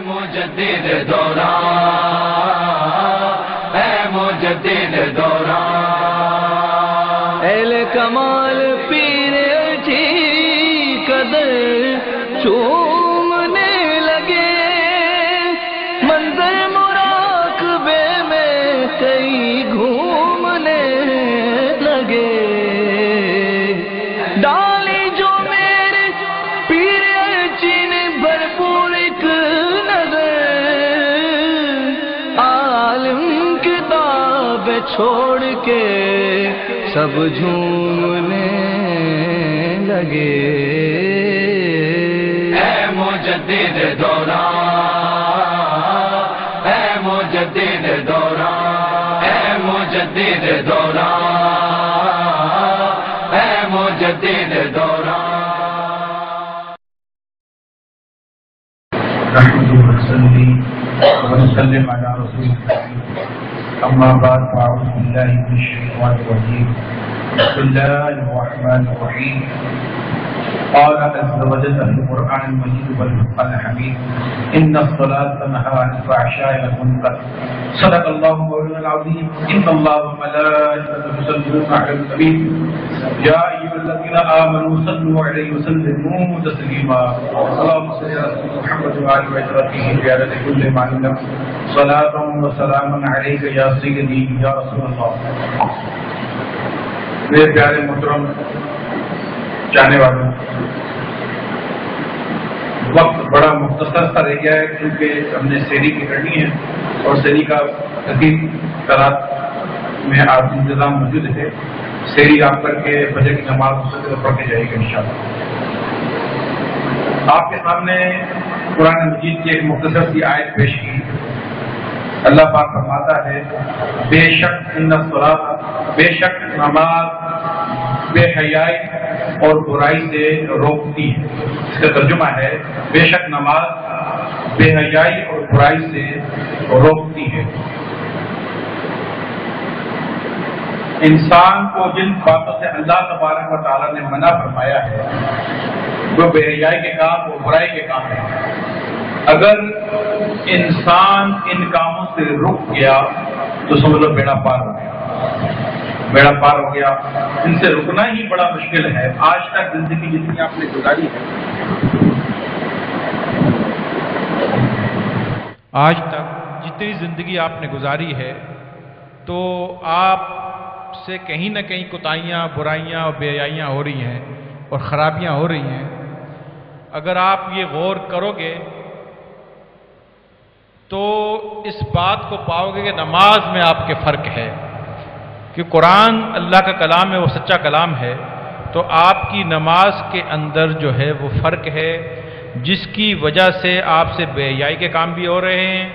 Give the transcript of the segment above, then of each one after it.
مجدد دوران، اے مجدد دوران، اہل کمال پیر اٹھی قدر چومنے لگے، منظر مراقبے میں کئی گھومنے لگے، ڈالی جو میرے پیر اچھی نے بھرپور ایک نظر، عالم کتاب چھوڑ کے سب جھومنے لگے، اے مجدد دوران، اے مجدد دوران، اے مجدد دوران، اے مجدد دوران. نحمده ونصلي ونسلم على رسول الله، أما بعد فأعوذ بالله من الشيطان الرجيم، بسم الله الرحمن الرحيم. قال عز وجل في القرآن المجيد والفرقان الحميد: إن الصلاة تنهى عن الفحشاء والمنكر. صدق الله مولانا العظيم. إن الله وملائكته يصلون على النبي يا أيها الذين آمنوا صلوا عليه وسلموا تسليما. اللهم صل على سيدنا محمد وعلى آله بعدد كل معلوم. صلاة وسلاما عليك يا سيدي يا رسول الله. میرے پیارے محترم جانے والوں، وقت بڑا مختصر سا رہ گیا ہے کیونکہ ہم نے سحری کی کرنی ہے اور سحری کا عظیم قرات میں آپ انتظام موجود ہے. سحری آپ کر کے فجر کی نماز پڑھ کے جائے گا انشاءاللہ. آپ کے سامنے قرآن مجید کی ایک مختصر سی آیت پیش کی. اللہ پاک فرماتا ہے بے شک ان الصلاۃ، بے شک نماز بے حیائی اور برائی سے روکتی ہے. اس کا ترجمہ ہے بے شک نماز بے حیائی اور برائی سے روکتی ہے. انسان کو جن باتوں سے اللہ تبارک و تعالیٰ نے منع فرمایا ہے وہ بے حیائی کے کام اور برائی کے کام ہے. اگر انسان ان کاموں سے رک گیا تو سمجھ لو بیڑا پار ہو گیا، بیڑا پار ہو گیا. ان سے رکنا ہی بڑا مشکل ہے. آج تک زندگی جتنی آپ نے گزاری ہے، آج تک جتنی زندگی آپ نے گزاری ہے تو آپ سے کہیں نہ کہیں کوتاہیاں، برائیاں اور بے حیائیاں ہو رہی ہیں اور خرابیاں ہو رہی ہیں. اگر آپ یہ غور کرو گے تو اس بات کو پاؤ گے کہ نماز میں آپ کے فرق ہے، کہ قرآن اللہ کا کلام ہے، وہ سچا کلام ہے. تو آپ کی نماز کے اندر جو ہے وہ فرق ہے، جس کی وجہ سے آپ سے بے حیائی کے کام بھی ہو رہے ہیں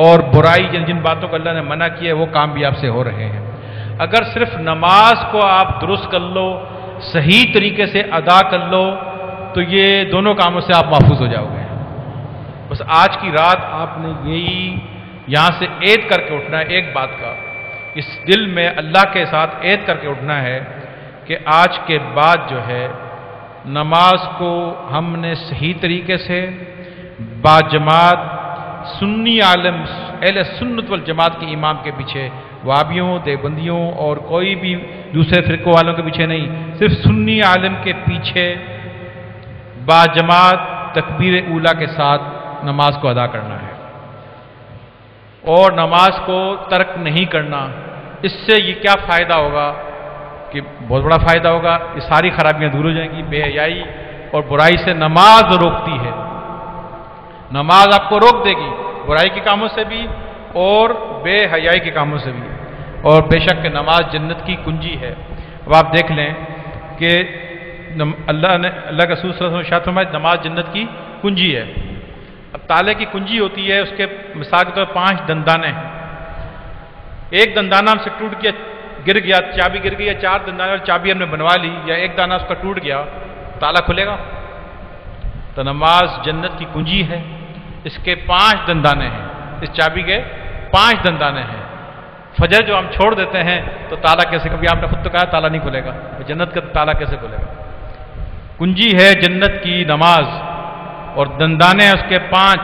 اور برائی جن باتوں کو اللہ نے منع کیا ہے وہ کام بھی آپ سے ہو رہے ہیں. اگر صرف نماز کو آپ درست کر لو، صحیح طریقے سے ادا کر لو تو یہ دونوں کاموں سے آپ محفوظ ہو جاؤ گے. بس آج کی رات آپ نے یہی یہاں سے عہد کر کے اٹھنا ہے، ایک بات کا اس دل میں اللہ کے ساتھ عہد کر کے اٹھنا ہے کہ آج کے بعد جو ہے نماز کو ہم نے صحیح طریقے سے باجماعت سنی عالم اہل سنت والجماعت کے امام کے پیچھے، وابیوں، دیوبندیوں اور کوئی بھی دوسرے فرقوں والوں کے پیچھے نہیں، صرف سنی عالم کے پیچھے باجماعت تکبیر اولیٰ کے ساتھ نماز کو ادا کرنا ہے اور نماز کو ترک نہیں کرنا. اس سے یہ کیا فائدہ ہوگا کہ بہت بڑا فائدہ ہوگا، یہ ساری خرابیاں دور ہو جائیں گی. بے حیائی اور برائی سے نماز روکتی ہے. نماز آپ کو روک دے گی برائی کے کاموں سے بھی اور بے حیائی کے کاموں سے بھی. اور بے شک کہ نماز جنت کی کنجی ہے. اب آپ دیکھ لیں کہ اللہ کے رسول صلی اللہ علیہ وسلم ارشاد فرمایا نماز جنت کی کنجی ہے. اب تالے کی کنجی ہوتی ہے، اس کے مثال کے طور پر 5 دندانے ہیں. ایک دندانہ ہم سے ٹوٹ گیا، گر گیا، چابی گر گئی، یا 4 دندانے اور چابی ہم نے بنوا لی، یا ایک دانہ اس کا ٹوٹ گیا، تالا کھلے گا؟ تو نماز جنت کی کنجی ہے. اس کے 5 دندانے ہیں، اس چابی کے 5 دندانے ہیں. فجر جو ہم چھوڑ دیتے ہیں تو تالا کیسے، کبھی آپ نے خود تو کہا تالا نہیں کھلے گا، جنت کا تالا کیسے کھلے گا؟ کنجی ہے جنت کی نماز اور دندانے ہیں اس کے 5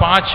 5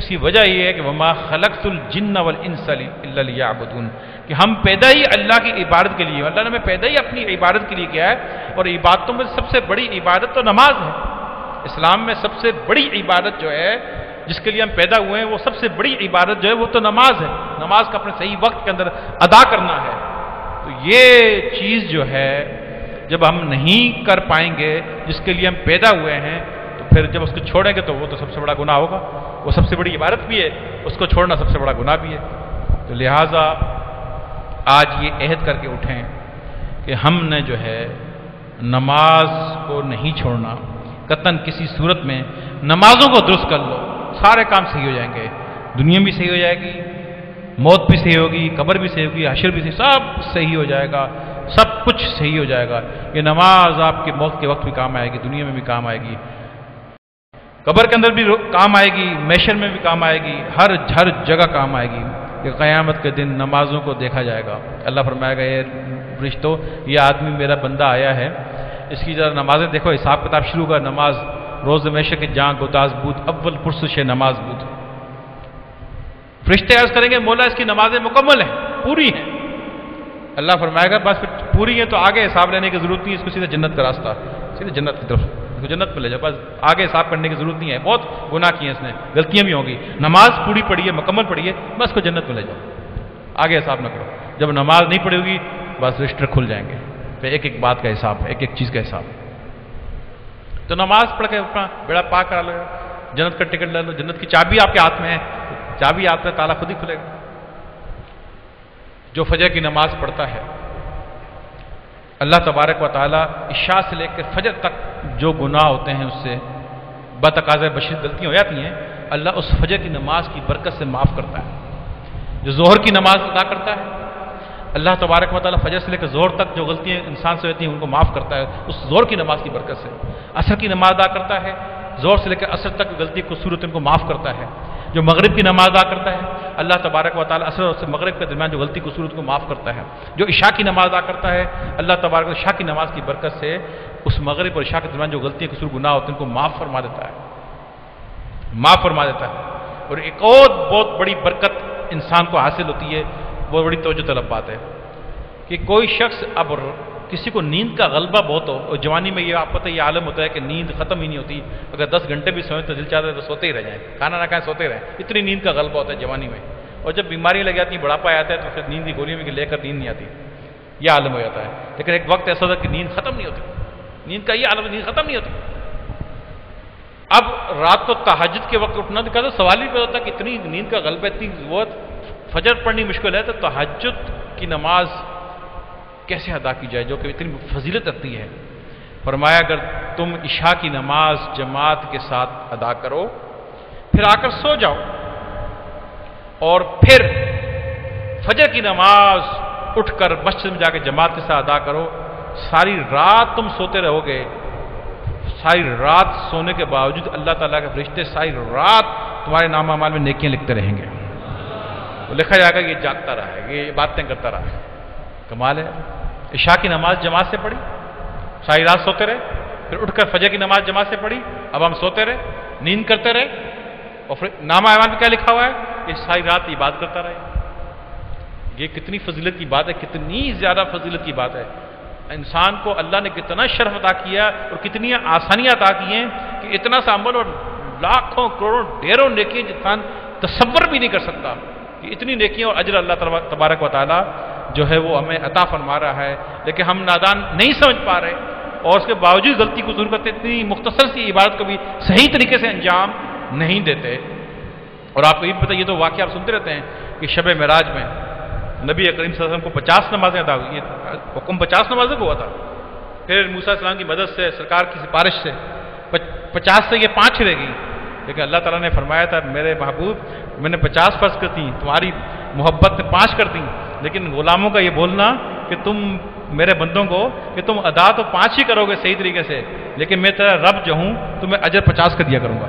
اس کی وجہ یہ ہے کہ وما خلقت الجن والانس الا لیعبدون، کہ ہم پیدا ہی اللہ کی عبادت کے لیے، اللہ نے ہمیں پیدا ہی اپنی عبادت کے لیے کیا ہے، اور عبادتوں میں سب سے بڑی عبادت تو نماز ہے۔ اسلام میں سب سے بڑی عبادت جو ہے جس کے لیے ہم پیدا ہوئے ہیں، وہ سب سے بڑی عبادت جو ہے وہ تو نماز ہے، نماز کا اپنے صحیح وقت کے اندر ادا کرنا ہے۔ تو یہ چیز جو ہے جب ہم نہیں کر پائیں گے جس کے لیے ہم پیدا ہوئے ہیں، تو پھر جب اس کو چھوڑیں گے تو وہ تو سب سے بڑا گناہ ہوگا، وہ سب سے بڑی عبادت بھی ہے، اس کو چھوڑنا سب سے بڑا گناہ بھی ہے۔ تو لہٰذا آج یہ عہد کر کے اٹھیں کہ ہم نے جو ہے نماز کو نہیں چھوڑنا، قطعاً کسی صورت میں نمازوں کو درست کر لو، سارے کام صحیح ہو جائیں گے، دنیا بھی صحیح ہو جائے گی، موت بھی صحیح ہوگی، قبر بھی صحیح ہوگی، حشر بھی صحیح، سب صحیح ہو جائے گا، سب کچھ صحیح ہو جائے گا۔ یہ نماز آپ کے موت کے وقت بھی کام آئے گی، دنیا میں بھی کام آئے گی، قبر کے اندر بھی کام آئے گی، محشر میں بھی کام آئے گی، ہر جگہ کام آئے گی کہ قیامت کے دن نمازوں کو دیکھا جائے گا۔ اللہ فرمائے گا یہ فرشتوں، یہ آدمی میرا بندہ آیا ہے، اس کی ذرا نمازیں دیکھو، حساب کتاب شروع کر، نماز روز محشر کی جان گداز بود، اول پرسش نماز بود۔ فرشتے عرض کریں گے مولا اس کی نمازیں مکمل ہیں، پوری ہیں۔ اللہ فرمائے گا بس پھر پوری ہیں تو آگے حساب لینے کی ضرورت نہیں، اس کو سیدھے جنت کا راستہ، سیدھے جنت کی طرف، اس کو جنت میں لے جاؤ، بس آگے حساب کرنے کی ضرورت نہیں ہے، بہت گناہ کیے ہیں اس نے، غلطیاں بھی ہوں گی، نماز پوری پڑھی ہے، مکمل پڑھی ہے، بس کو جنت میں لے جاؤ، آگے حساب نہ کرو۔ جب نماز نہیں پڑھی ہوگی بس رجسٹر کھل جائیں گے، پھر ایک ایک بات کا حساب، ایک ایک چیز کا حساب۔ تو نماز پڑھ کے اپنا بیڑا پاک کرا لو، جنت کا ٹکٹ لے لو، جنت کی چابی آپ کے ہاتھ میں ہے، چابی ہاتھ میں، تالا خود ہی کھلے گا۔ جو فجر کی نماز پڑھتا ہے اللہ تبارک و تعالی عشاء سے لے کر فجر تک جو گناہ ہوتے ہیں اس سے بتقاضۂ بشر غلطیاں ہو جاتی ہیں، اللہ اس فجر کی نماز کی برکت سے معاف کرتا ہے۔ جو ظہر کی نماز ادا کرتا ہے اللہ تبارک و تعالی فجر سے لے کر ظہر تک جو غلطیاں انسان سے ہوتی ہیں ان کو معاف کرتا ہے اس ظہر کی نماز کی برکت سے۔ عصر کی نماز ادا کرتا ہے، ظہر سے لے کر عصر تک غلطی کو صورت ان کو معاف کرتا ہے۔ جو مغرب کی نماز ادا کرتا ہے اللہ تبارک و تعالی عصر سے مغرب کے درمیان جو غلطی کو صورت کو معاف کرتا ہے۔ جو عشاء کی نماز ادا کرتا ہے اللہ تبارک و تعالی عشاء کی نماز کی برکت سے اس مغرب اور عشاء کے درمیان جو غلطیاں قصور گناہ ہوتے ہیں ان کو معاف فرما دیتا ہے، معاف فرما دیتا ہے۔ اور ایک اور بہت بڑی برکت انسان کو حاصل ہوتی ہے، بہت بڑی توجہ طلب بات ہے کہ کوئی شخص اب کسی کو نیند کا غلبہ بہت ہو، اور جوانی میں یہ آپ پتہ یہ عالم ہوتا ہے کہ نیند ختم ہی نہیں ہوتی، اگر 10 گھنٹے بھی سوئیں تو دل چاہتا ہے تو سوتے ہی رہ جائیں، کھانا نہ کھائیں سوتے رہیں، اتنی نیند کا غلبہ ہوتا ہے جوانی میں۔ اور جب بیماری لگ جاتی ہے، بڑھاپا آتا ہے تو پھر نیند کی گولیوں میں لے کر نیند نہیں آتی، یہ عالم ہو جاتا ہے۔ لیکن ایک وقت ایسا ہوتا ہے کہ نیند ختم نہیں ہوتی، نیند کا یہ عالم، نیند ختم نہیں ہوتی۔ اب رات کو تہجد کے وقت اٹھنا دکھا تو سوال ہی پیدا ہوتا ہے کہ اتنی نیند کا غلبہ، اتنی ضرورت، فجر پڑھنی مشکل ہے تو تہجد کی نماز کیسے ادا کی جائے جو کہ اتنی فضیلت رکھتی ہے۔ فرمایا اگر تم عشاء کی نماز جماعت کے ساتھ ادا کرو پھر آ کر سو جاؤ، اور پھر فجر کی نماز اٹھ کر مسجد میں جا کے جماعت کے ساتھ ادا کرو، ساری رات تم سوتے رہو گے، ساری رات سونے کے باوجود اللہ تعالیٰ کے فرشتے ساری رات تمہارے نام اعمال میں نیکیاں لکھتے رہیں گے۔ تو لکھا جائے گا یہ جاگتا رہا ہے، یہ باتیں کرتا رہا ہے، کمال ہے۔ عشاء کی نماز جماعت سے پڑھی، ساری رات سوتے رہے، پھر اٹھ کر فجر کی نماز جماعت سے پڑھی، اب ہم سوتے رہے، نیند کرتے رہے، اور پھر نامہ اعمال میں کیا لکھا ہوا ہے کہ ساری رات عبادت کرتا رہے۔ یہ کتنی فضیلت کی بات ہے، کتنی زیادہ فضیلت کی بات ہے۔ انسان کو اللہ نے کتنا شرف عطا کیا اور کتنی آسانیاں عطا کی ہیں کہ اتنا سا عمل اور لاکھوں کروڑوں ڈھیروں نیکیاں انسان تصور بھی نہیں کر سکتا کہ اتنی نیکیاں اور اجر اللہ تبارک و تعالی جو ہے وہ ہمیں عطا فرما رہا ہے، لیکن ہم نادان نہیں سمجھ پا رہے اور اس کے باوجود غلطی کو ضرور کرتے، اتنی مختصر سی عبادت کو بھی صحیح طریقے سے انجام نہیں دیتے۔ اور آپ کو یہ پتہ، یہ تو واقعہ آپ سنتے رہتے ہیں کہ شب معراج میں نبی کریم صلی اللہ علیہ وسلم کو 50 نمازیں ادا ہوئی، حکم 50 نمازیں کو ہوا تھا، پھر موسیٰ علیہ السلام کی مدد سے سرکار کی سفارش سے 50 سے یہ 5 رہ گئی، لیکن اللہ تعالیٰ نے فرمایا تھا میرے محبوب میں نے 50 فرض کر دی، تمہاری محبت نے 5 کر دی، لیکن غلاموں کا یہ بولنا کہ تم میرے بندوں کو کہ تم ادا تو 5 ہی کرو گے صحیح طریقے سے، لیکن میں تیرا رب جو ہوں تمہیں اجر 50 کا دیا کروں گا۔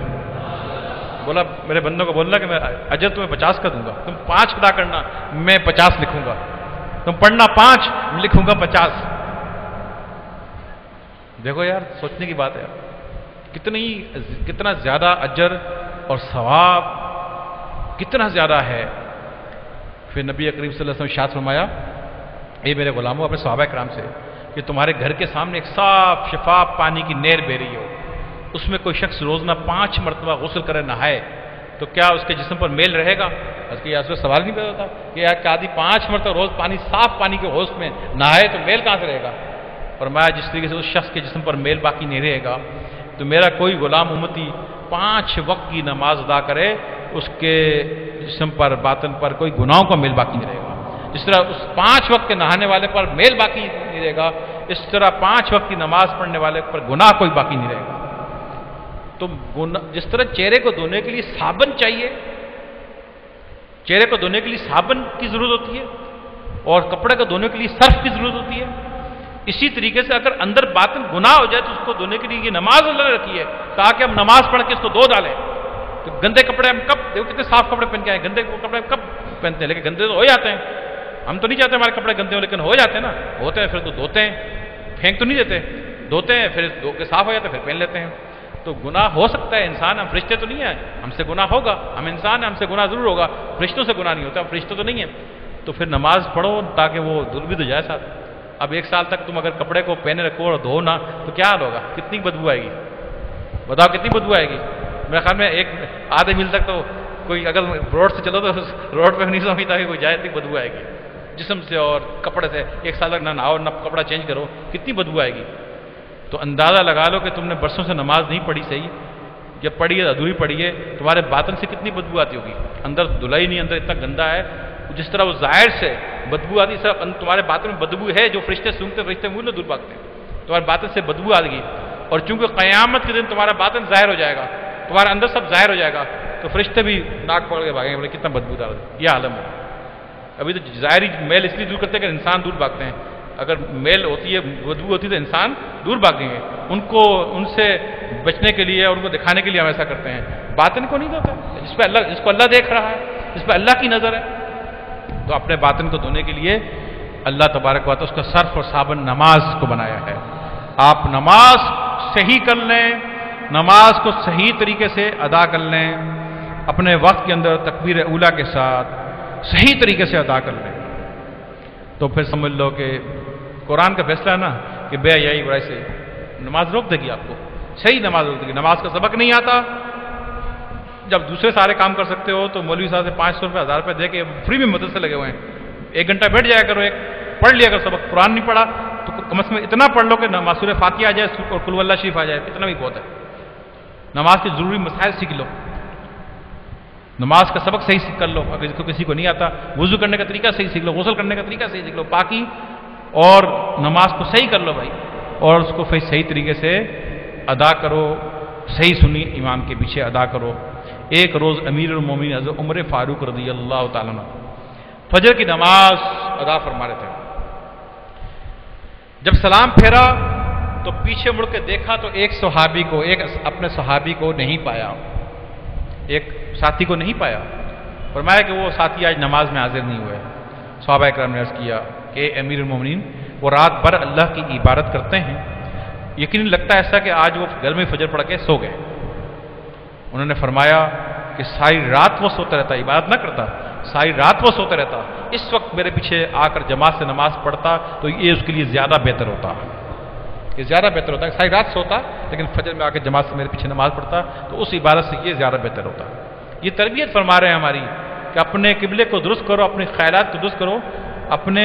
بولا میرے بندوں کو بولنا کہ میں اجر تمہیں 50 کا دوں گا، تم 5 ادا کرنا میں 50 لکھوں گا، تم پڑھنا 5 لکھوں گا 50۔ دیکھو یار سوچنے کی بات ہے، کتنا زیادہ اجر اور ثواب کتنا زیادہ ہے. پھر نبی کریم صلی اللہ علیہ وسلم ارشاد فرمایا اے میرے غلاموں اپنے صحابہ کرام سے کہ تمہارے گھر کے سامنے ایک صاف شفاف پانی کی نہر بہ رہی ہو، اس میں کوئی شخص روزانہ 5 مرتبہ غسل کرے نہائے تو کیا اس کے جسم پر میل رہے گا؟ اس کے یاسر سوال نہیں پیدا ہوتا کہ یار آدمی 5 مرتبہ روز پانی صاف پانی کے ہوش میں نہائے تو میل کہاں سے رہے گا؟ فرمایا جس طریقے سے اس شخص کے جسم پر میل باقی نہیں رہے گا تو میرا کوئی غلام امتی 5 وقت کی نماز ادا کرے اس کے جسم پر باطن پر کوئی گناہوں کا میل باقی نہیں رہے گا. جس طرح اس 5 وقت کے نہانے والے پر میل باقی نہیں رہے گا اس طرح 5 وقت کی نماز پڑھنے والے پر گناہ کوئی باقی نہیں رہے گا. تو جس طرح چہرے کو دھونے کے لیے صابن چاہیے، چہرے کو دھونے کے لیے صابن کی ضرورت ہوتی ہے اور کپڑے کو دھونے کے لیے سرف کی ضرورت ہوتی ہے، اسی طریقے سے اگر اندر باطن گناہ ہو جائے تو اس کو دھونے کے لیے یہ نماز اللہ نے رکھی ہے تاکہ ہم نماز پڑھ کے اس کو دھو ڈالیں. تو گندے کپڑے ہم کب دیکھو کتنے صاف کپڑے پہن کے آئے، گندے کپڑے کب پہنتے ہیں لیکن گندے تو ہو جاتے ہیں. ہم تو نہیں چاہتے ہمارے کپڑے گندے ہوں لیکن ہو جاتے ہیں نا، ہوتے ہیں پھر تو دھوتے ہیں، پھینک تو نہیں دیتے، دھوتے ہیں پھر دھو کے صاف ہو جاتے ہیں پھر پہن لیتے ہیں. تو گناہ ہو سکتا ہے، انسان ہم فرشتے تو نہیں ہیں، ہم سے گناہ ہوگا، ہم انسان ہیں ہم سے گناہ ضرور ہوگا، فرشتوں سے گناہ نہیں ہوتا، ہم فرشتے تو نہیں ہیں. تو پھر نماز پڑھو تاکہ وہ دھل بھی دھو جائے ساتھ. اب 1 سال تک تم اگر کپڑے کو پہنے رکھو اور دھو نہ تو کیا حال ہوگا؟ کتنی بدبو آئے گی؟ بتاؤ کتنی بدبو آئے گی؟ میرے خیال میں آدھے میل تک تو کوئی اگر روڈ سے چلو تو روڈ پہ نہیں سمجھتا کہ کوئی جائے اتنی بدبو آئے گی جسم سے اور کپڑے سے. 1 سال تک نہ نہاؤ نہ کپڑا چینج کرو کتنی بدبو آئے گی. تو اندازہ لگا لو کہ تم نے برسوں سے نماز نہیں پڑھی صحیح، جب پڑھی ہے ادھوری پڑھی ہے تمہارے باطن سے کتنی بدبو آتی ہوگی. اندر دھلا ہی نہیں، اندر اتنا گندا ہے. جس طرح وہ ظاہر سے بدبو آتی ہے تمہارے باطن میں بدبو ہے، جو فرشتے سونگتے فرشتے منہ نہ دور بھاگتے ہیں، تمہارے باطن سے بدبو آ گئی. اور چونکہ قیامت کے دن تمہارا باطن ظاہر ہو جائے گا، تمہارا اندر سب ظاہر ہو جائے گا تو فرشتے بھی ناک پکڑ کے بھاگیں گے بولے کتنا بدبو دار یہ عالم ہے. ابھی تو ظاہری میل اس لیے دور کرتے ہیں کہ انسان دور بھاگتے ہیں. اگر میل ہوتی ہے بدبو ہوتی ہے تو انسان دور بھاگیں گے. ان سے بچنے کے لیے اور ان کو دکھانے کے لیے ہم ایسا کرتے ہیں. باطن کو نہیں دھوتے جس کو اللہ دیکھ رہا ہے، جس پہ اللہ کی نظر ہے. تو اپنے باطن کو دھونے کے لیے اللہ تبارک و تعالیٰ اس کا صرف اور صابن نماز کو بنایا ہے. آپ نماز صحیح کر لیں، نماز کو صحیح طریقے سے ادا کر لیں، اپنے وقت کے اندر تکبیر اولیٰ کے ساتھ صحیح طریقے سے ادا کر لیں تو پھر سمجھ لو کہ قرآن کا فیصلہ ہے نا کہ بے حیائی برائی سے نماز روک دے گی. آپ کو صحیح نماز روک دے گی. نماز کا سبق نہیں آتا، جب دوسرے سارے کام کر سکتے ہو تو مولوی صاحب سے 500 روپے 1000 روپے دے کے فری میں مدرسے لگے ہوئے ہیں. 1 گھنٹہ بیٹھ جایا کرو، پڑھ لیا کرو سبق. قرآن نہیں پڑھا تو کم از کم اتنا پڑھ لو کہ سورہ فاتحہ آ جائے اور قل اللہ شریف آ جائے، اتنا بھی بہت ہے. نماز کے ضروری مسائل سیکھ لو، نماز کا سبق صحیح سیکھ کر لو. اگر کسی کو نہیں آتا وضو کرنے کا طریقہ صحیح سیکھ لو، غسل کرنے کا طریقہ صحیح سیکھ لو، پاکی اور نماز کو صحیح کر لو بھائی، اور اس کو پھر صحیح طریقے سے ادا کرو، صحیح سنی امام کے پیچھے ادا کرو. ایک روز امیر المومنین حضرت عمر فاروق رضی اللہ تعالیٰ عنہ فجر کی نماز ادا فرما رہے تھے. جب سلام پھیرا تو پیچھے مڑ کے دیکھا تو ایک اپنے صحابی کو نہیں پایا، ایک ساتھی کو نہیں پایا. فرمایا کہ وہ ساتھی آج نماز میں حاضر نہیں ہوئے. صحابہ اکرام نے عرض کیا کہ امیر المومنین وہ رات بھر اللہ کی عبادت کرتے ہیں، یقیناً لگتا ہے ایسا کہ آج وہ گھر میں فجر پڑھ کے سو گئے. انہوں نے فرمایا کہ ساری رات وہ سوتا رہتا، عبادت نہ کرتا، ساری رات وہ سوتا رہتا. اس وقت میرے پیچھے آ کر جماعت سے نماز پڑھتا تو یہ اس کے لیے زیادہ بہتر ہوتا، کہ زیادہ بہتر ہوتا ہے. ساری رات سوتا لیکن فجر میں آ کے جماعت سے میرے پیچھے نماز پڑھتا تو اس عبادت سے یہ زیادہ بہتر ہوتا. یہ تربیت فرما رہے ہیں ہماری کہ اپنے قبلے کو درست کرو، اپنے خیالات کو درست کرو، اپنے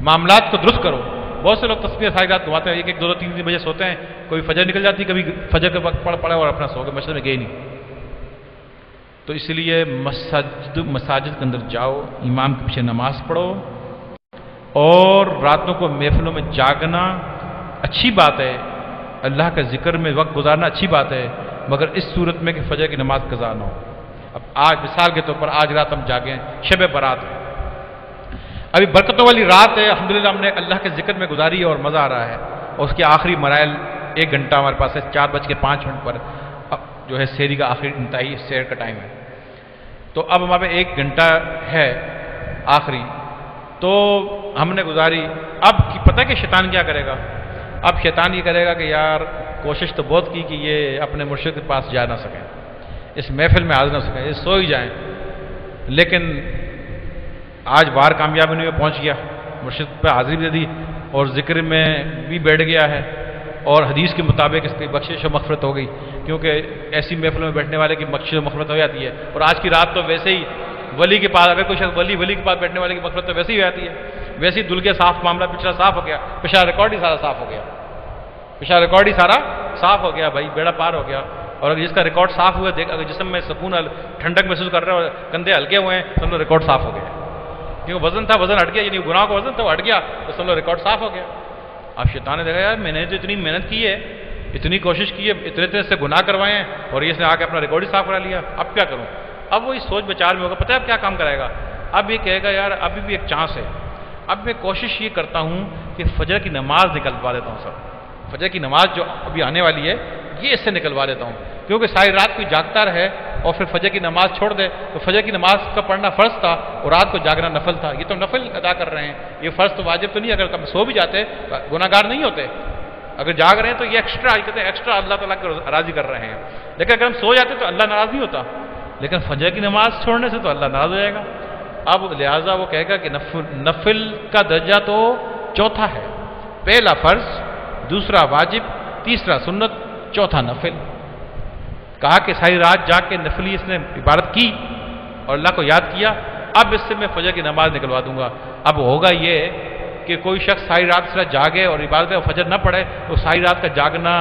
معاملات کو درست کرو. بہت سے لوگ تسبیح ساری رات دعاتے ہیں، 1 2 3 بجے سوتے ہیں، کوئی فجر نکل جاتی، کبھی فجر کے وقت پڑھے اور اپنا سو گئے، مسجد میں گئے نہیں. تو اس لیے مساجد کے اندر جاؤ، امام کے پیچھے نماز پڑھو. اور راتوں کو محفلوں میں جاگنا اچھی بات ہے، اللہ کا ذکر میں وقت گزارنا اچھی بات ہے، مگر اس صورت میں کہ فجر کی نماز قضا نہ ہو. اب آج مثال کے طور پر آج رات ہم جاگیں، شب برات ہے، ابھی برکتوں والی رات ہے، الحمدللہ ہم نے اللہ کے ذکر میں گزاری ہے اور مزہ آ رہا ہے. اور اس کے آخری مراحل 1 گھنٹہ ہمارے پاس ہے، 4:05 پر جو ہے سحری کا آخری انتہائی سحر کا ٹائم ہے. تو اب ہمارے 1 گھنٹہ ہے آخری، تو ہم نے گزاری. اب پتہ کہ شیطان کیا کرے گا؟ اب شیطان یہ کرے گا کہ یار کوشش تو بہت کی کہ یہ اپنے مرشد کے پاس جا نہ سکیں، اس محفل میں حاضر نہ ہو سکیں، یہ سو ہی جائیں۔ لیکن آج بار کامیابی نہیں پہنچ گیا، مرشد پہ حاضری بھی دے دی اور ذکر میں بھی بیٹھ گیا ہے، اور حدیث کے مطابق اس کی بخشش و مغفرت ہو گئی، کیونکہ ایسی محفلوں میں بیٹھنے والے کی بخشش و مغفرت ہو جاتی ہے۔ اور آج کی رات تو ویسے ہی ولی کے پاس، اگر کوئی شخص ولی کے پاس بیٹھنے والے کی مغفرت تو ویسے ہی ہو جاتی ہے، ویسے ہی دل کے صاف معاملہ پچھلا صاف ہو گیا، پچھلا ریکارڈ ہی سارا صاف ہو گیا، پچھلا ریکارڈ ہی سارا صاف ہو گیا بھائی، بیڑا پار ہو گیا۔ اور اگر جس کا ریکارڈ صاف ہوا، دیکھ اگر جسم میں سکون ٹھنڈک محسوس کر رہے ہیں اور کندھے ہلکے ہوئے ہیں، سمجھو ریکارڈ صاف ہو گیا، کیونکہ وزن تھا، وزن ہٹ گیا، یعنی گناہ کا وزن تھا وہ ہٹ گیا، تو سمجھو ریکارڈ صاف ہو گیا۔ اب شیطان نے دیکھا یار میں نے تو اتنی محنت کی ہے، اتنی کوشش کی ہے، اتنے سے گناہ کروائے ہیں، اور یہ اس نے آ کے اپنا ریکارڈ ہی صاف کرا لیا، اب کیا کروں؟ اب وہ اس سوچ بچار میں ہوگا، پتہ ہے اب کیا کام کرائے گا؟ اب یہ کہے گا یار ابھی بھی ایک چانس ہے، اب میں کوشش یہ کرتا ہوں کہ فجر کی نماز نکلوا دیتا ہوں سر، فجر کی نماز جو ابھی آنے والی ہے یہ اس سے نکلوا دیتا ہوں، کیونکہ ساری رات کوئی جاگتا رہے اور پھر فجر کی نماز چھوڑ دے تو فجر کی نماز کا پڑھنا فرض تھا اور رات کو جاگنا نفل تھا، یہ تو نفل ادا کر رہے ہیں، یہ فرض تو واجب تو نہیں، اگر کم سو بھی جاتے گناہ گار نہیں ہوتے، اگر جاگ رہے ہیں تو یہ ایکسٹرا کہتے ہیں ایکسٹرا اللہ تعالیٰ کو راضی کر رہے ہیں، لیکن اگر ہم سو جاتے تو اللہ ناراض نہیں ہوتا، لیکن فجر کی نماز چھوڑنے سے تو اللہ ناراض ہو جائے گا۔ اب لہٰذا وہ کہے گا کہ نفل کا درجہ تو چوتھا ہے، پہلا فرض، دوسرا واجب، تیسرا سنت، چوتھا نفل۔ کہا کہ ساری رات جاگ کے نفلی اس نے عبادت کی اور اللہ کو یاد کیا، اب اس سے میں فجر کی نماز نکلوا دوں گا۔ اب ہوگا یہ کہ کوئی شخص ساری رات اس طرح جاگے اور عبادت اور فجر نہ پڑھے تو ساری رات کا جاگنا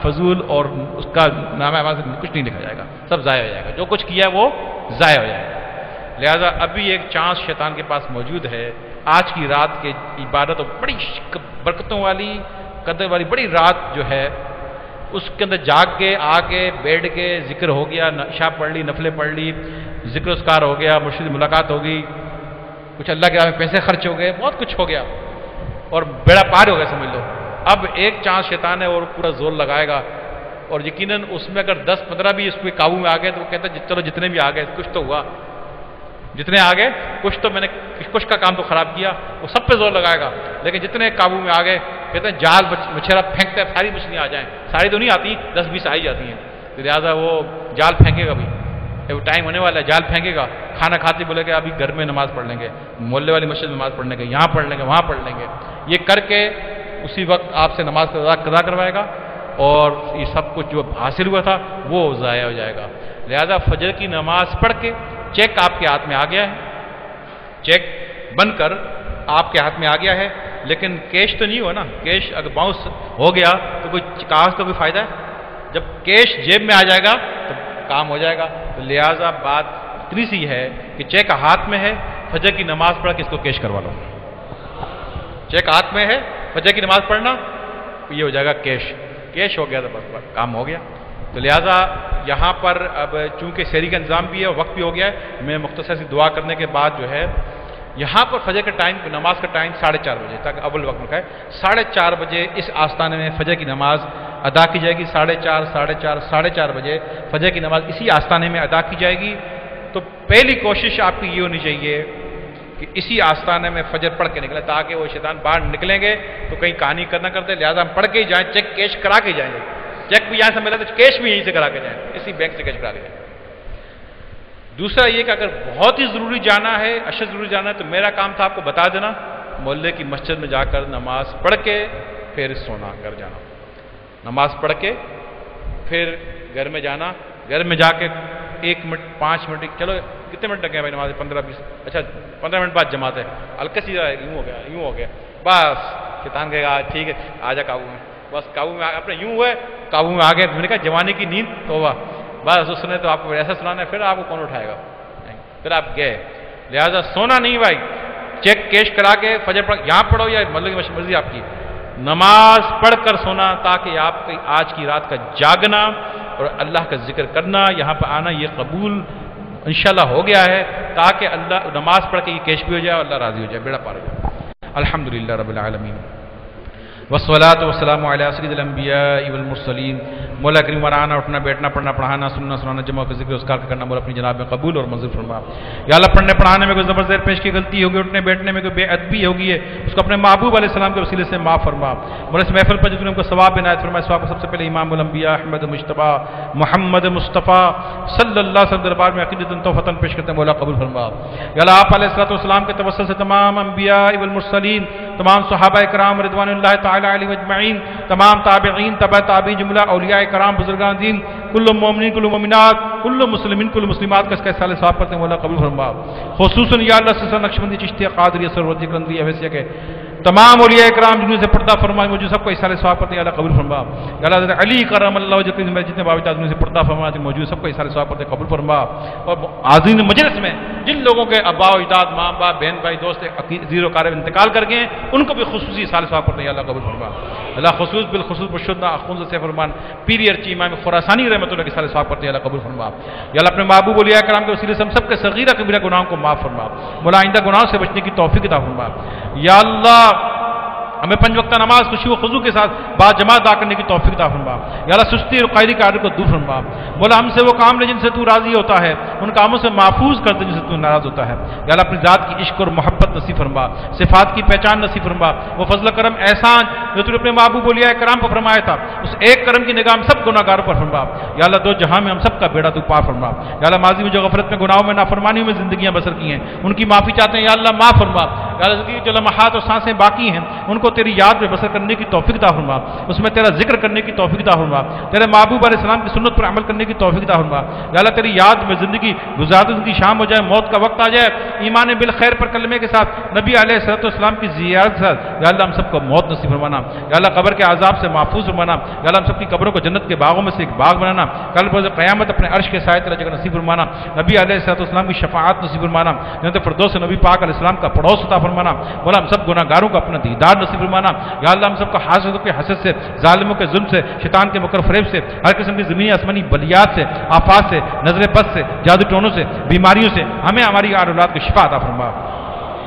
فضول اور اس کا نام ہے کچھ نہیں لکھا جائے گا، سب ضائع ہو جائے گا، جو کچھ کیا ہے وہ ضائع ہو جائے گا۔ لہذا ابھی ایک چانس شیطان کے پاس موجود ہے، آج کی رات کے عبادت اور بڑی برکتوں والی قدر والی بڑی رات جو ہے اس کے اندر جاگ کے آ کے بیٹھ کے ذکر ہو گیا، عشاء پڑھ لی، نفلیں پڑھ لی، ذکر اذکار ہو گیا، مرشد ملاقات ہو گئی، کچھ اللہ کے راہ میں پیسے خرچ ہو گئے، بہت کچھ ہو گیا اور بیڑا پار ہو گیا سمجھ لو۔ اب ایک چانس شیطان ہے اور پورا زور لگائے گا، اور یقیناً اس میں اگر 10-15 بھی اس کے قابو میں آ گئے تو وہ کہتا ہے چلو جتنے بھی آ گئے کچھ تو ہوا، جتنے آگے کچھ تو میں نے کچھ کا کام تو خراب کیا، وہ سب پہ زور لگائے گا، لیکن جتنے قابو میں آ گئے کہتے ہیں جال مچھیرا پھینکتے ہیں ساری مچھلیاں آ جائیں، ساری تو نہیں آتی 10-20 آ ہی جاتی ہیں، تو لہٰذا وہ جال پھینکے گا بھی، جب ٹائم ہونے والا ہے جال پھینکے گا، کھانا کھاتے بولے گا ابھی گھر میں نماز پڑھ لیں گے، محلے والی مسجد میں نماز پڑھ لیں گے، یہاں پڑھ لیں گے وہاں پڑھ لیں گے، یہ کر کے اسی وقت آپ سے نماز قضا کروائے گا اور یہ سب کچھ جو حاصل ہوا تھا وہ ضائع ہو جائے گا۔ لہذا فجر کی نماز پڑھ کے چیک آپ کے ہاتھ میں آ گیا ہے، چیک بن کر آپ کے ہاتھ میں آ گیا ہے، لیکن کیش تو نہیں ہوا نا، کیش اگر باؤنس ہو گیا تو کوئی کاغذ کا کوئی فائدہ ہے، جب کیش جیب میں آ جائے گا تو کام ہو جائے گا۔ تو لہٰذا بات اتنی سی ہے کہ چیک ہاتھ میں ہے، فجر کی نماز پڑھ کے اس کو کیش کروا لو، چیک ہاتھ میں ہے، فجر کی نماز پڑھنا یہ ہو جائے گا کیش، کیش ہو گیا تو بس کام ہو گیا۔ تو لہٰذا یہاں پر اب چونکہ سحری کا انتظام بھی ہے اور وقت بھی ہو گیا ہے، میں مختصر سی دعا کرنے کے بعد جو ہے یہاں پر فجر کا ٹائم، نماز کا ٹائم 4:30 بجے تک اول وقت میں ہے، 4:30 بجے اس آستانے میں فجر کی نماز ادا کی جائے گی، 4:30 بجے فجر کی نماز اسی آستانے میں ادا کی جائے گی۔ تو پہلی کوشش آپ کی یہ ہونی چاہیے کہ اسی آستانے میں فجر پڑھ کے نکلیں، تاکہ وہ شیطان باہر نکلیں گے تو کہیں کہانی کرنا کرتے، لہٰذا ہم پڑھ کے ہی جائیں، چیک کیش کرا کے جائیں گے، چیک بھی یہاں سے ملا تو کیش بھی یہیں سے کرا کے جائیں، اسی بینک سے کیش کرا کے جائیں۔ دوسرا یہ کہ اگر بہت ہی ضروری جانا ہے، اشد ضروری جانا ہے، تو میرا کام تھا آپ کو بتا دینا، محلے کی مسجد میں جا کر نماز پڑھ کے پھر سونا، گھر جانا، نماز پڑھ کے پھر گھر میں جانا، گھر میں جا کے 1 منٹ 5 منٹ، چلو کتنے منٹ لگے ہیں بھائی نماز؟ 15-20، اچھا 15 منٹ بعد جماعت ہے، ہلکا سی یوں ہو گیا، بس شیطان کہے گا ٹھیک ہے آ جا قابو میں، بس قابو میں اپنے یوں ہوئے، قابو میں آ گئے، میں نے کہا جوانی کی نیند توبہ، بس اس نے تو آپ کو ایسا سنانا ہے، پھر آپ کو کون اٹھائے گا، پھر آپ گئے۔ لہٰذا سونا نہیں بھائی، چیک کیش کرا کے فجر پڑھ، یہاں پڑھو یا مطلب کی مرضی آپ کی، نماز پڑھ کر سونا، تاکہ آپ کی آج کی رات کا جاگنا اور اللہ کا ذکر کرنا، یہاں پہ آنا یہ قبول انشاءاللہ ہو گیا ہے، تاکہ اللہ نماز پڑھ کے یہ کیش بھی ہو جائے اور اللہ راضی ہو جائے، بیڑا پار ہو جائے۔ الحمدللہ رب العالمین، والصلاۃ والسلام علی سید الانبیاء والمرسلین۔ مولا کریم ورانا اٹھنا بیٹھنا پڑھنا پڑھانا سننا سنانا جمع کے ذکر اذکار کرنا مولا اپنی جناب میں قبول اور منظور فرما۔ یا اللہ پڑھنے پڑھانے میں کوئی زبردست پیش کی غلطی ہوگی، اٹھنے بیٹھنے میں کوئی بے ادبی ہوگی ہے، اس کو اپنے محبوب علیہ السلام کے وسیلے سے معاف فرما۔ مولا اس محفل پر جتنے ہم کو ثواب عنایت فرما، اس ثواب کو سب سے پہلے امام الانبیاء احمد مجتبیٰ محمد مصطفیٰ صلی اللہ علیہ وسلم دربار میں عقیدتاً توفتاً پیش کرتے ہیں، مولا قبول فرما۔ یا اللہ آپ علیہ السلام کے توسل سے تمام انبیاء والمرسلین، تمام صحابہ کرام رضوان اللہ تعالی علیہم اجمعین، تمام تابعین تبع تابعین، جملہ اولیاء کرام بزرگان دین، کل مومنین کل مومنات کل مسلمین کل مسلمات کا اس کا سال ثواب کرتے ہیں، مولا قبول فرما۔ خصوصاً یا اللہ سلسلہ نقشبندی چشتیہ قادریہ سرورتی قلندریہ ویسیہ کے تمام اولیاء کرام جنہوں سے پردہ فرما مجھے سب کو اس سال ثواب کرتے ہیں، اللہ قبول فرما۔ یا اللہ حضرت علی کرم اللہ وجہ کے جتنے بابا جنہوں سے پردہ فرما موجود سب کو اس سال ثواب کرتے ہیں، قبول فرما۔ اور حاضرین مجلس میں جن لوگوں کے ابا و اجداد ماں باپ بہن بھائی دوست زیر و قارب انتقال کر گئے ہیں ان کو بھی خصوصی سال ثواب کرتے ہیں، اللہ قبول فرما۔ اللہ خصوص بالخصوص برشدنا اخوند سیف الرحمان پیری ارچی امام خراسانی رحمۃ اللہ کے سال ثواب کرتے ہیں، اللہ قبول فرما۔ یا اللہ اپنے محبوب اولیاء کرام کے وسیلے سے ہم سب کے صغیرہ کبیرہ گناہوں کو معاف فرما، مولا آئندہ گناہوں سے بچنے کی توفیق عطا فرما۔ یا اللہ ہمیں 5 وقتہ نماز خوشی و خضوع کے ساتھ با جماعت ادا کرنے کی توفیق عطا فرما۔ یا اللہ سستی اور قائلی کے عادت کو دور فرما، مولا ہم سے وہ کام لے جن سے تو راضی ہوتا ہے، ان کاموں سے محفوظ کر دے جن سے تو ناراض ہوتا ہے۔ یا اللہ اپنی ذات کی عشق اور محبت نصیب فرما، صفات کی پہچان نصیب فرما، وہ فضل و کرم احسان جو تو نے اپنے محبوب اولیاء کرام پر فرمایا تھا اس ایک کرم کی نگاہ ہم سب گناہگاروں پر فرما۔ یا اللہ دو جہاں میں ہم سب کا بیڑا تو پار فرما۔ یا اللہ ماضی میں جو غفلت میں گناہوں میں نافرمانیوں میں زندگیاں بسر کی ہیں ان کی معافی چاہتے ہیں، یا اللہ معاف فرما۔ یا اللہ زندگی جو لمحات اور سانسیں باقی ہیں ان کو تیری یاد میں بسر کرنے کی توفیق عطا فرما، اس میں تیرا ذکر کرنے کی توفیق عطا فرما، تیرے محبوب علیہ السلام کی سنت پر عمل کرنے کی توفیق عطا فرما۔ یا اللہ تیری یاد میں زندگی گزارتے زندگی شام ہو جائے، موت کا وقت آ جائے، ایمان بالخیر پر کلمے کے ساتھ نبی علیہ السلام کی زیارت کے ساتھ، یا اللہ ہم سب کو موت نصیب فرمانا۔ یا اللہ قبر کے عذاب سے محفوظ فرمانا۔ یا اللہ ہم سب کی قبروں کو جنت کے باغوں میں سے ایک باغ بنانا، کل روز قیامت اپنے عرش کے سائے تیرا جگہ نصیب فرمانا، نبی علیہ السلام کی شفاعت نصیب فرمانا، جنت فردوس نبی پاک علیہ السلام کا پڑوس عطا فرمانا۔ مولا ہم سب گناہگاروں کو اپنا دیدار نصیب فرمانا۔ یا اللہ ہم سب کو حاسدوں کے حسد سے، ظالموں کے ظلم سے، شیطان کے مکر فریب سے، ہر قسم کی زمینی آسمانی بلیات سے، آفات سے، نظر بد سے، جادو ٹونوں سے، بیماریوں سے ہمیں ہماری اولاد کی شفا عطا فرما۔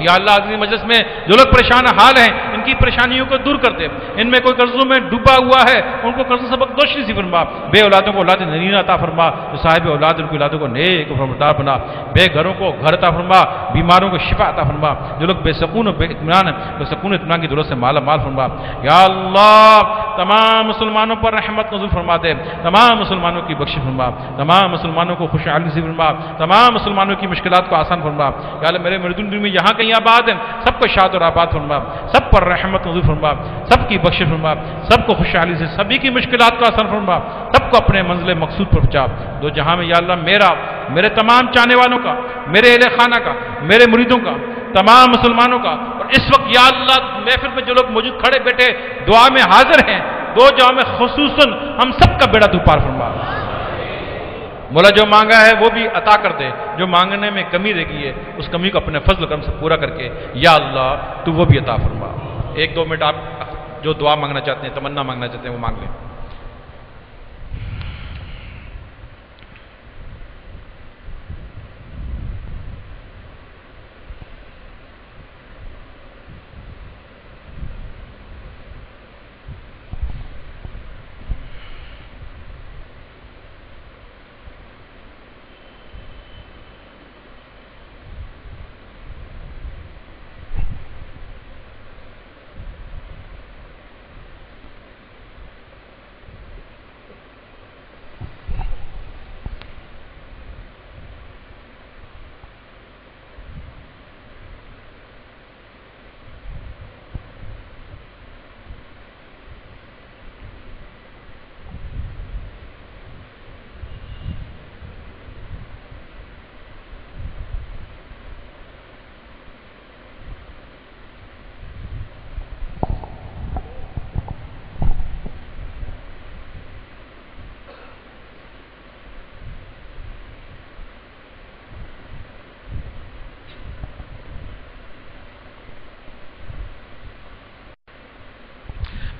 یا اللہ عزیز مجلس میں جو لوگ پریشان حال ہیں ان کی پریشانیوں کو دور کر دے، ان میں کوئی قرضوں میں ڈوبا ہوا ہے ان کو قرض سبق دوش نصیب فرما، بے اولادوں کو اولاد نرینہ عطا فرما، جو صاحب اولاد ان کی اولادوں کو نیک و فرمانبردار بنا، بے گھروں کو گھر عطا فرما، بیماروں کو شفا عطا فرما، جو لوگ بے سکون و بے اطمینان ہیں تو سکون و اطمینان کی دولت سے مالا مال فرما۔ یا اللہ تمام مسلمانوں پر رحمت نزول فرما دے، تمام مسلمانوں کی بخشش فرما، تمام مسلمانوں کو خوشحالی نصیب فرما، تمام مسلمانوں کی مشکلات کو آسان فرما۔ یا اللہ میرے مردون دل میں یہاں کہیں آباد ہیں سب کو شاد اور آباد فرما، سب پر رحمت نزول فرما، سب کی بخشش فرما، سب کو خوشحالی سے سبھی کی مشکلات کو آسان فرما، سب کو اپنے منزل مقصود پر پہنچا دو جہاں میں۔ یا اللہ میرا، میرے تمام چاہنے والوں کا، میرے اہل خانہ کا، میرے مریدوں کا، تمام مسلمانوں کا، اور اس وقت یا اللہ محفل میں جو لوگ موجود کھڑے بیٹھے دعا میں حاضر ہیں دو جہاں میں خصوصاً ہم سب کا بیڑا تو پار فرما۔ مولا جو مانگا ہے وہ بھی عطا کر دے، جو مانگنے میں کمی رہ گئی ہے اس کمی کو اپنے فضل کرم سے پورا کر کے یا اللہ تو وہ بھی عطا فرما۔ 1-2 منٹ آپ جو دعا مانگنا چاہتے ہیں، تمنا مانگنا چاہتے ہیں وہ مانگ لیں۔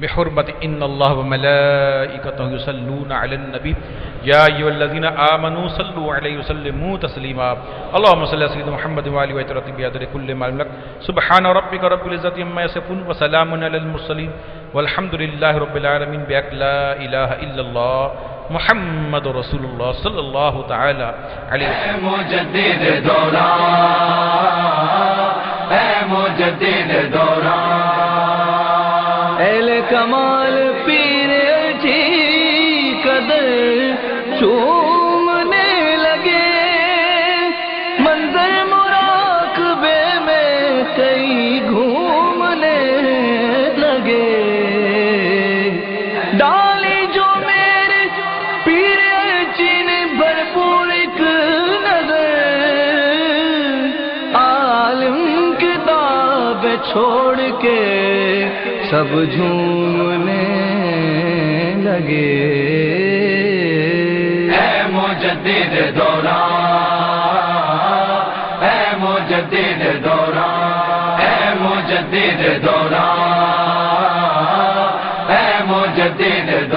بحرمت ان اللہ وملائکتہ یصلون علی النبی یا ایھا الذین آمنوا صلوا علیہ وسلموا تسلیما اللهم صل علی سیدنا محمد وعلى آلہ وصحبہ بعدد کل ما لک سبحان ربک رب العزۃ عما یصفون وسلام علی المرسلین والحمد للہ رب العالمین بحق لا الہ الا اللہ محمد رسول اللہ صلی اللہ تعالی علیہ وسلم. اے مجدد دوران، اے مجدد دوران، اہل کمال پیر جی قدر چومنے لگے، منظر مراقبے میں کئی گھومنے لگے. ڈالی جو میرے پیر جی نے بھرپور ایک نظر، عالم کتاب چھوڑ کے سب جھومنے لگے. اے مجدد دوران، اے مجدد دوران، اے مجدد دوران، اے مجدد